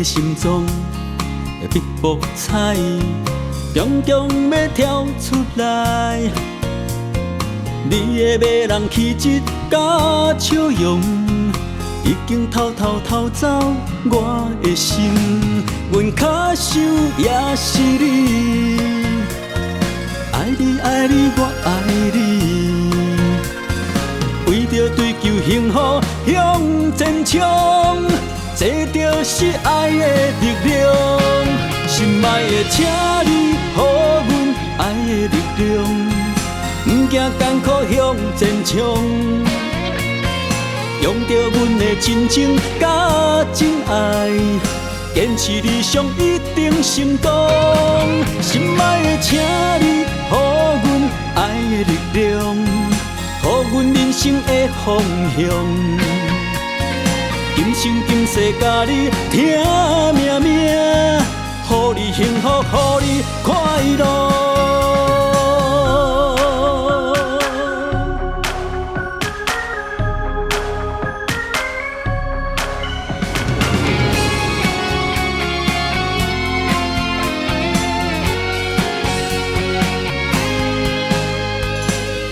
心中的笔墨彩，终将要跳出来。你的迷人气质甲笑容，已经偷走我的心。阮脚手也是你，爱你爱你我爱你，为着追求幸福向前冲，这就是爱的力量。心爱的，请你予阮爱的力量，不惊艰苦向前冲，用着阮的真情甲真爱，坚持理想一定成功。心爱的，请你予阮爱的力量，予阮人生的方向。今生今世甲你听命命，予你幸福，予你快乐。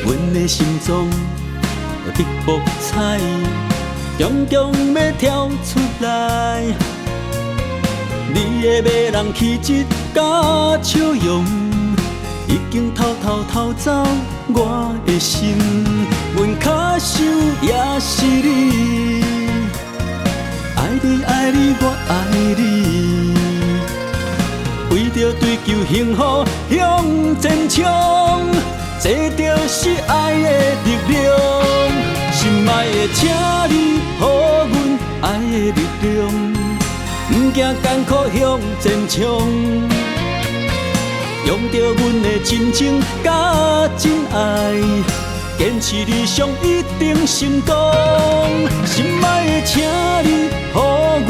阮的心中的笔墨彩，终将要跳出来。你的迷人气质甲笑容，已经偷走我的心。阮脚手也是你，爱你爱你我爱你，为着追求幸福向前冲，这就是爱的力量。心爱的，请你予阮爱的力量，不惊艰苦向前冲，用着阮的真情甲真爱，坚持理想一定成功。心爱的，请你予阮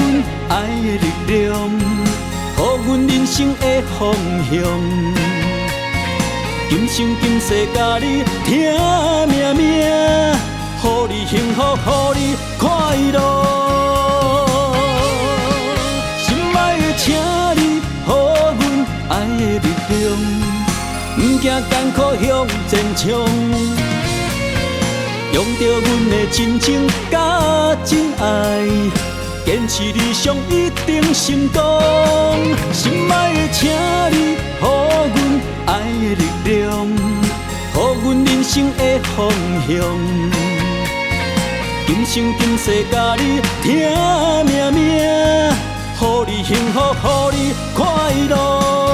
爱的力量，予阮人生的方向。今生今世甲你听命命，予你幸福，予你快乐。心爱的，请你予阮爱的力量，不惊艰苦向前冲，用着阮的真情甲真爱，坚持理想一定成功。心爱的，请你予阮爱的力量，予阮人生的方向。今生今世甲你听命命，予你幸福，予你快乐。